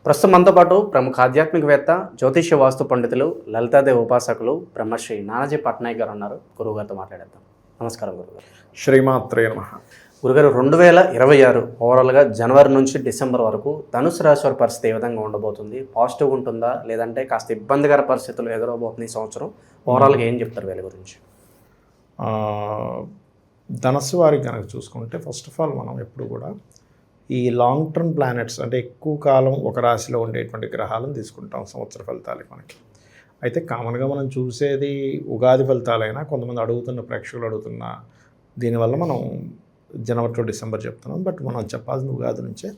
ప్రస్తుతం మనతో పాటు ప్రముఖ ఆధ్యాత్మికవేత్త జ్యోతిష్య వాస్తు పండితులు లలితాదేవి ఉపాసకులు బ్రహ్మశ్రీ నానాజీ పట్నాయక్ గారు ఉన్నారు. గురువుగారితో మాట్లాడేద్దాం. నమస్కారం గురుగారు. శ్రీమాత్రే నమః. గురుగారు, 2026 ఓవరాల్గా జనవరి నుంచి డిసెంబర్ వరకు ధనుసు రాశి వారి పరిస్థితి ఏ విధంగా ఉండబోతుంది? పాజిటివ్గా ఉంటుందా లేదంటే కాస్త ఇబ్బందికర పరిస్థితులు ఎదురవబోతుంది ఈ సంవత్సరం? ఓవరాల్గా ఏం చెప్తారు వీళ్ళ గురించి? ధనస్సు వారికి కనుక చూసుకుంటే ఫస్ట్ ఆఫ్ ఆల్ మనం ఎప్పుడు కూడా ఈ లాంగ్ టర్మ్ ప్లానెట్స్ అంటే ఎక్కువ కాలం ఒక రాశిలో ఉండేటువంటి గ్రహాలను తీసుకుంటాం సంవత్సర ఫలితాలకి మనకి. అయితే కామన్గా మనం చూసేది ఉగాది ఫలితాలైనా కొంతమంది ప్రేక్షకులు అడుగుతున్న దీనివల్ల మనం జనవరి టు డిసెంబర్ చెప్తున్నాం. బట్ మనం చెప్పాల్సిన ఉగాది నుంచే.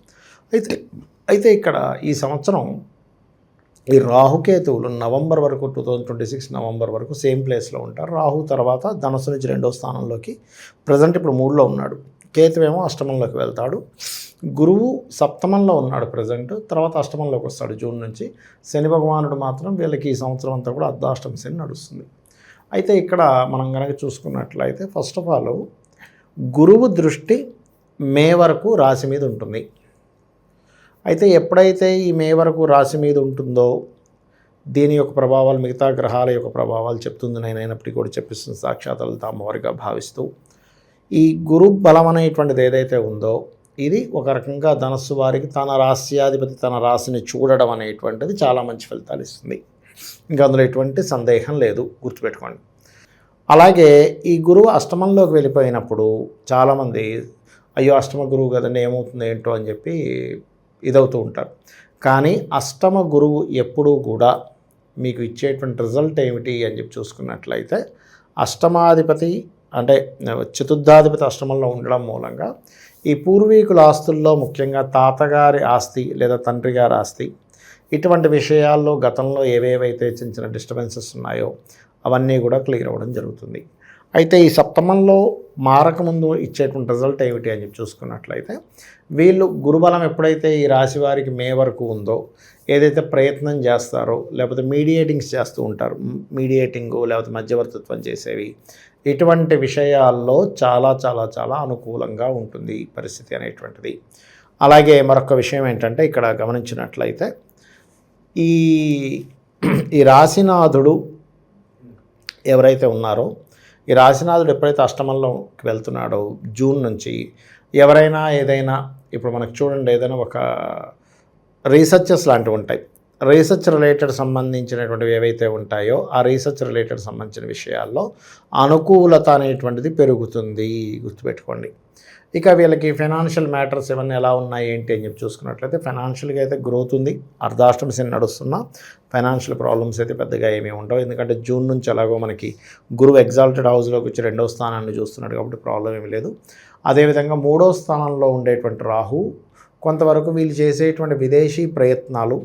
అయితే ఇక్కడ ఈ సంవత్సరం ఈ రాహుకేతువులు నవంబర్ వరకు 2026 నవంబర్ వరకు సేమ్ ప్లేస్లో ఉంటారు. రాహు తర్వాత ధనుసు నుంచి 2వ స్థానంలోకి ప్రజెంట్ ఇప్పుడు 3లో ఉన్నాడు. కేతువేమో అష్టమంలోకి వెళ్తాడు. గురువు సప్తమంలో ఉన్నాడు ప్రజెంట్, తర్వాత అష్టమంలోకి వస్తాడు జూన్ నుంచి. శని భగవానుడు మాత్రం వీళ్ళకి ఈ సంవత్సరం అంతా కూడా అర్ధాష్టమ శని నడుస్తుంది. అయితే ఇక్కడ మనం కనుక చూసుకున్నట్లయితే ఫస్ట్ ఆఫ్ ఆల్ గురువు దృష్టి మే వరకు రాశి మీద ఉంటుంది. అయితే ఎప్పుడైతే ఈ మే వరకు రాశి మీద ఉంటుందో దీని యొక్క ప్రభావాలు మిగతా గ్రహాల యొక్క ప్రభావాలు చెప్తుంది. నేనైనప్పటికీ కూడా చెప్పిస్తుంది సాక్షాత్ లలిత అమ్మవారిగా భావిస్తూ ఈ గురు బలం అనేటువంటిది ఏదైతే ఉందో ఇది ఒక రకంగా ధనస్సు వారికి తన రాశ్యాధిపతి తన రాశిని చూడడం అనేటువంటిది చాలా మంచి ఫలితాలు ఇస్తుంది. ఇంకా అందులో ఎటువంటి సందేహం లేదు, గుర్తుపెట్టుకోండి. అలాగే ఈ గురువు అష్టమంలోకి వెళ్ళిపోయినప్పుడు చాలామంది అయ్యో అష్టమ గురువు కదండి ఏమవుతుంది ఏంటో అని చెప్పి ఇదవుతూ ఉంటారు. కానీ అష్టమ గురువు ఎప్పుడూ కూడా మీకు ఇచ్చేటువంటి రిజల్ట్ ఏమిటి అని చెప్పి చూసుకున్నట్లయితే అష్టమాధిపతి అంటే చతుర్థాధిపతి అష్టమంలో ఉండడం మూలంగా ఈ పూర్వీకుల ఆస్తుల్లో ముఖ్యంగా తాతగారి ఆస్తి లేదా తండ్రి గారి ఆస్తి ఇటువంటి విషయాల్లో గతంలో ఏవేవైతే చిన్న చిన్న డిస్టర్బెన్సెస్ ఉన్నాయో అవన్నీ కూడా క్లియర్ అవ్వడం జరుగుతుంది. అయితే ఈ సప్తమంలో మారకముందు ఇచ్చేటువంటి రిజల్ట్ ఏమిటి అని చెప్పి చూసుకున్నట్లయితే వీళ్ళు గురుబలం ఎప్పుడైతే ఈ రాశి వారికి మే వరకు ఉందో ఏదైతే ప్రయత్నం చేస్తారో లేకపోతే మీడియేటింగ్స్ చేస్తూ ఉంటారు, మీడియేటింగు లేకపోతే మధ్యవర్తిత్వం చేసేవి, ఇటువంటి విషయాల్లో చాలా చాలా చాలా అనుకూలంగా ఉంటుంది ఈ పరిస్థితి అనేటువంటిది. అలాగే మరొక విషయం ఏంటంటే ఇక్కడ గమనించినట్లయితే ఈ రాశినాథుడు ఎవరైతే ఉన్నారో ఈ రాశినాథుడు ఎప్పుడైతే అష్టమంలోకి వెళ్తున్నాడో జూన్ నుంచి ఎవరైనా ఏదైనా ఇప్పుడు మనకు చూడండి ఏదైనా ఒక రీసెర్చెస్ లాంటివి ఉంటాయి, రీసెర్చ్ రిలేటెడ్ సంబంధించినటువంటివి ఏవైతే ఉంటాయో ఆ రీసెర్చ్ రిలేటెడ్ సంబంధించిన విషయాల్లో అనుకూలత అనేటువంటిది పెరుగుతుంది, గుర్తుపెట్టుకోండి. ఇక వీళ్ళకి ఫైనాన్షియల్ మ్యాటర్స్ ఇవన్నీ ఎలా ఉన్నాయి ఏంటి అని చెప్పి చూసుకున్నట్లయితే ఫైనాన్షియల్గా అయితే గ్రోత్ ఉంది. అర్ధాష్టమ శని నడుస్తున్నా ఫైనాన్షియల్ ప్రాబ్లమ్స్ అయితే పెద్దగా ఏమీ ఉండవు. ఎందుకంటే జూన్ నుంచి ఎలాగో మనకి గురువు ఎగ్జాల్టెడ్ హౌస్లోకి వచ్చి 2వ స్థానాన్ని చూస్తున్నాడు కాబట్టి ప్రాబ్లం ఏమీ లేదు. అదేవిధంగా 3వ స్థానంలో ఉండేటువంటి రాహు కొంతవరకు వీళ్ళు చేసేటువంటి విదేశీ ప్రయత్నాలు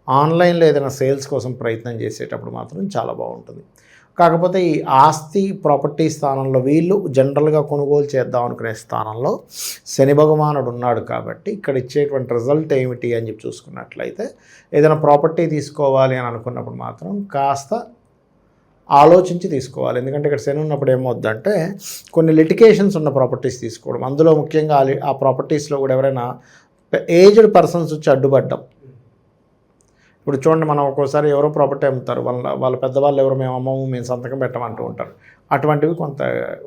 ఆన్లైన్లో ఏదైనా సేల్స్ కోసం ప్రయత్నం చేసేటప్పుడు మాత్రం చాలా బాగుంటుంది. కాకపోతే ఈ ఆస్తి ప్రాపర్టీ స్థానంలో వీళ్ళు జనరల్గా కొనుగోలు చేద్దాం అనుకునే స్థానంలో శని భగవానుడు ఉన్నాడు కాబట్టి ఇక్కడ ఇచ్చేటువంటి రిజల్ట్ ఏమిటి అని చెప్పి చూసుకున్నట్లయితే ఏదైనా ప్రాపర్టీ తీసుకోవాలి అని అనుకున్నప్పుడు మాత్రం కాస్త ఆలోచించి తీసుకోవాలి. ఎందుకంటే ఇక్కడ శని ఉన్నప్పుడు ఏమవుద్దంటే కొన్ని లిటికేషన్స్ ఉన్న ప్రాపర్టీస్ తీసుకోవడం, అందులో ముఖ్యంగా ఆ ప్రాపర్టీస్లో కూడా ఎవరైనా ఏజ్డ్ పర్సన్స్ వచ్చి అడ్డుపడ్డం. ఇప్పుడు చూడండి, మనం ఒక్కోసారి ఎవరో ప్రాపర్టీ అమ్ముతారు, వాళ్ళ పెద్దవాళ్ళు ఎవరో మేము అమ్మము మేము సంతకం పెట్టమంటూ ఉంటారు. అటువంటివి కొంత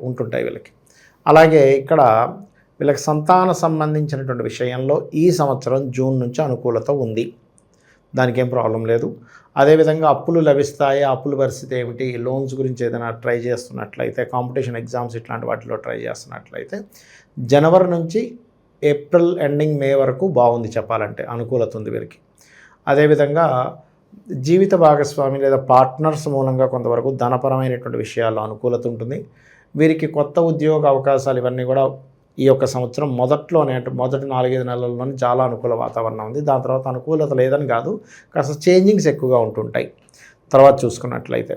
ఉంటుంటాయి వీళ్ళకి. అలాగే ఇక్కడ వీళ్ళకి సంతాన సంబంధించినటువంటి విషయంలో ఈ సంవత్సరం జూన్ నుంచి అనుకూలత ఉంది, దానికి ఏం ప్రాబ్లం లేదు. అదేవిధంగా అప్పులు లభిస్తాయి, అప్పుల పరిస్థితి ఏమిటి, లోన్స్ గురించి ఏదైనా ట్రై చేస్తున్నట్లయితే కాంపిటీషన్ ఎగ్జామ్స్ ఇట్లాంటి వాటిలో ట్రై చేస్తున్నట్లయితే జనవరి నుంచి ఏప్రిల్ ఎండింగ్ మే వరకు బాగుంది చెప్పాలంటే, అనుకూలత ఉంది వీరికి. అదేవిధంగా జీవిత భాగస్వామి లేదా పార్ట్నర్స్ మూలంగా కొంతవరకు ధనపరమైనటువంటి విషయాల్లో అనుకూలత ఉంటుంది. వీరికి కొత్త ఉద్యోగ అవకాశాలు ఇవన్నీ కూడా ఈ యొక్క సంవత్సరం మొదట్లోనే అంటే మొదటి 4-5 నెలల్లోనే చాలా అనుకూల వాతావరణం ఉంది. దాని తర్వాత అనుకూలత లేదని కాదు, కాస్త చేంజింగ్స్ ఎక్కువగా ఉంటుంటాయి తర్వాత చూసుకున్నట్లయితే.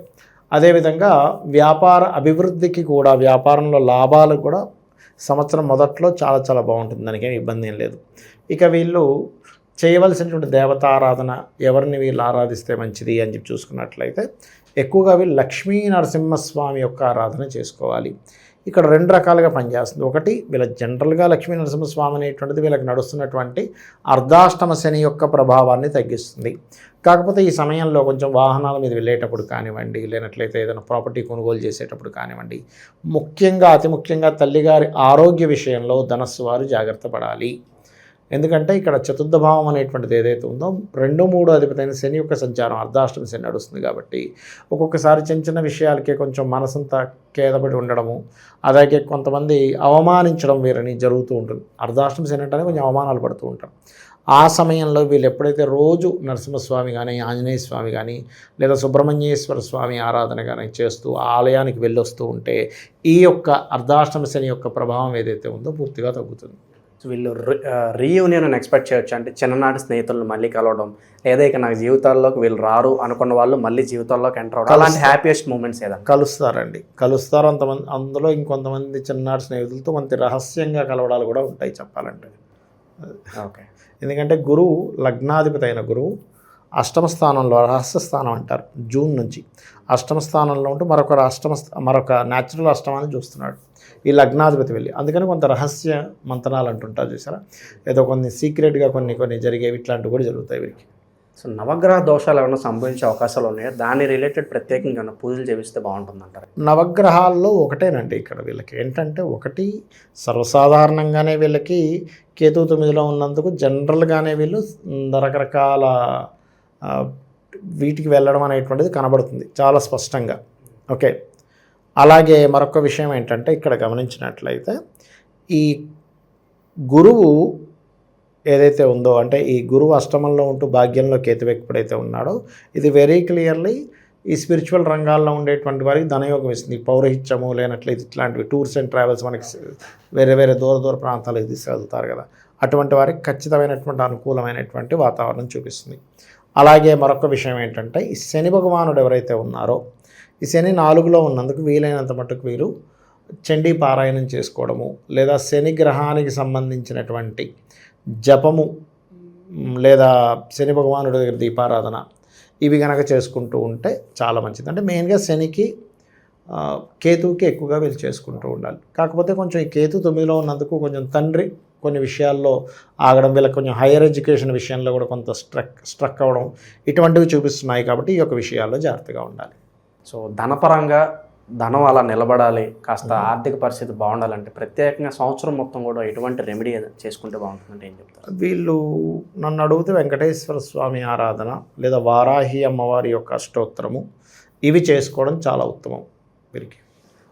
అదేవిధంగా వ్యాపార అభివృద్ధికి కూడా వ్యాపారంలో లాభాలకు కూడా సంవత్సరం మొదట్లో చాలా చాలా బాగుంటుంది, దానికి ఏం ఇబ్బంది ఏం లేదు. ఇక వీళ్ళు చేయవలసినటువంటి దేవతారాధన ఎవరిని వీళ్ళు ఆరాధిస్తే మంచిది అని చెప్పి చూసుకున్నట్లయితే ఎక్కువగా వీళ్ళు లక్ష్మీ నరసింహస్వామి యొక్క ఆరాధన చేసుకోవాలి. ఇక్కడ 2 రకాలుగా పనిచేస్తుంది. ఒకటి వీళ్ళ జనరల్గా లక్ష్మీ నరసింహస్వామి అనేటువంటిది వీళ్ళకి నడుస్తున్నటువంటి అర్ధాష్టమ శని యొక్క ప్రభావాన్ని తగ్గిస్తుంది. కాకపోతే ఈ సమయంలో కొంచెం వాహనాల మీద వెళ్ళేటప్పుడు కానివ్వండి, లేనట్లయితే ఏదైనా ప్రాపర్టీ కొనుగోలు చేసేటప్పుడు కానివ్వండి, ముఖ్యంగా అతి ముఖ్యంగా తల్లిగారి ఆరోగ్య విషయంలో ధనస్సు వారు జాగ్రత్త పడాలి. ఎందుకంటే ఇక్కడ చతుర్థ భావం అనేటువంటిది ఏదైతే ఉందో 2, 3 అధిపతైన శని యొక్క సంచారం అర్ధాష్టమ శని నడుస్తుంది కాబట్టి ఒక్కొక్కసారి చిన్న చిన్న విషయాలకే కొంచెం మనసంతా కేదపడి ఉండడము, అలాగే కొంతమంది అవమానించడం వీరిని జరుగుతూ ఉంటుంది. అర్ధాష్టమ శని అంటేనే కొంచెం అవమానాలు పడుతూ ఉంటారు. ఆ సమయంలో వీళ్ళు ఎప్పుడైతే రోజు నరసింహస్వామి కానీ, ఆంజనేయ స్వామి కానీ, లేదా సుబ్రహ్మణ్యేశ్వర స్వామి ఆరాధన కానీ చేస్తూ ఆలయానికి వెళ్ళొస్తూ ఉంటే ఈ యొక్క అర్ధాష్టమ శని యొక్క ప్రభావం ఏదైతే ఉందో పూర్తిగా తగ్గుతుంది. సో వీళ్ళు రీయూనియన్ అని ఎక్స్పెక్ట్ చేయొచ్చు, అంటే చిన్ననాటి స్నేహితులను మళ్ళీ కలవడం, లేదా ఇక నాకు జీవితాల్లోకి వీళ్ళు రారు అనుకున్న వాళ్ళు మళ్ళీ జీవితాల్లోకి ఎంటర్ అవ్వడం, అలాంటి హ్యాపీయెస్ట్ మూమెంట్స్ ఏదైనా కలుస్తారు. అంతమంది అందులో ఇంకొంతమంది చిన్ననాటి స్నేహితులతో కొంత రహస్యంగా కలవడాలు కూడా ఉంటాయి చెప్పాలంటే. ఓకే. ఎందుకంటే గురువు లగ్నాధిపతి అయిన గురువు అష్టమ స్థానంలో, రహస్య స్థానం అంటారు, జూన్ నుంచి అష్టమ స్థానంలో ఉంటూ మరొక న్యాచురల్ అష్టమాన్ని చూస్తున్నాడు ఈ లగ్నాధిపతి వెళ్ళి. అందుకని కొంత రహస్య మంతనాలు అంటుంటారు చూసారా, ఏదో కొన్ని సీక్రెట్గా కొన్ని జరిగేవి, ఇట్లాంటివి కూడా జరుగుతాయి వీరికి. సో నవగ్రహ దోషాలు ఏమైనా సంభవించే అవకాశాలు ఉన్నాయా? దాని రిలేటెడ్ ప్రత్యేకంగా పూజలు చేపిస్తే బాగుంటుంది అంటారు? నవగ్రహాల్లో ఒకటేనండి ఇక్కడ వీళ్ళకి ఏంటంటే, ఒకటి సర్వసాధారణంగానే వీళ్ళకి కేతు 9లో ఉన్నందుకు జనరల్గానే వీళ్ళు రకరకాల వీటికి వెళ్ళడం అనేటువంటిది కనబడుతుంది చాలా స్పష్టంగా. ఓకే. అలాగే మరొక విషయం ఏంటంటే, ఇక్కడ గమనించినట్లయితే ఈ గురువు ఏదైతే ఉందో, అంటే ఈ గురువు అష్టమంలో ఉంటూ భాగ్యంలో కేతు ఎప్పుడైతే ఉన్నాడో, ఇది వెరీ క్లియర్లీ ఈ స్పిరిచువల్ రంగాల్లో ఉండేటువంటి వారికి ధనయోగం ఇస్తుంది. పౌరహిత్యము లేనట్లయితే ఇట్లాంటివి టూర్స్ అండ్ ట్రావెల్స్, మనకి వేరే దూర ప్రాంతాలకు తీసుకెళ్తారు కదా, అటువంటి వారికి ఖచ్చితమైనటువంటి అనుకూలమైనటువంటి వాతావరణం చూపిస్తుంది. అలాగే మరొక విషయం ఏంటంటే, ఈ శని భగవానుడు ఎవరైతే ఉన్నారో, ఈ శని 4లో ఉన్నందుకు వీలైనంత మట్టుకు వీరు చండీ పారాయణం చేసుకోవడము, లేదా శని గ్రహానికి సంబంధించినటువంటి జపము, లేదా శని భగవానుడి దగ్గర దీపారాధన, ఇవి కనుక చేసుకుంటూ ఉంటే చాలా మంచిది. అంటే మెయిన్గా శనికి కేతువుకి ఎక్కువగా వీళ్ళు చేసుకుంటూ ఉండాలి. కాకపోతే కొంచెం ఈ కేతు 9లో ఉన్నందుకు కొంచెం తండ్రి కొన్ని విషయాల్లో ఆగడం, వీళ్ళకి కొంచెం హైయర్ ఎడ్యుకేషన్ విషయంలో కూడా కొంత స్ట్రక్ అవ్వడం, ఇటువంటివి చూపిస్తున్నాయి. కాబట్టి ఈ యొక్క విషయాల్లో జాగ్రత్తగా ఉండాలి. సో ధనపరంగా ధనం అలా నిలబడాలి, కాస్త ఆర్థిక పరిస్థితి బాగుండాలంటే ప్రత్యేకంగా సంవత్సరం మొత్తం కూడా ఎటువంటి రెమెడీ చేసుకుంటే బాగుంటుందంటే ఏం చెప్తారు? వీళ్ళు నన్ను అడిగితే వెంకటేశ్వర స్వామి ఆరాధన, లేదా వారాహి అమ్మవారి యొక్క అష్టోత్తరము, ఇవి చేసుకోవడం చాలా ఉత్తమం వీరికి.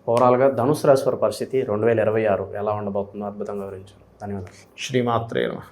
ఓవరాల్గా ధనుసు రాశి వారి పరిస్థితి 2026 ఎలా ఉండబోతుందో అద్భుతంగా వివరించారు. ధన్యవాదాలు. శ్రీమాత్రే నమః.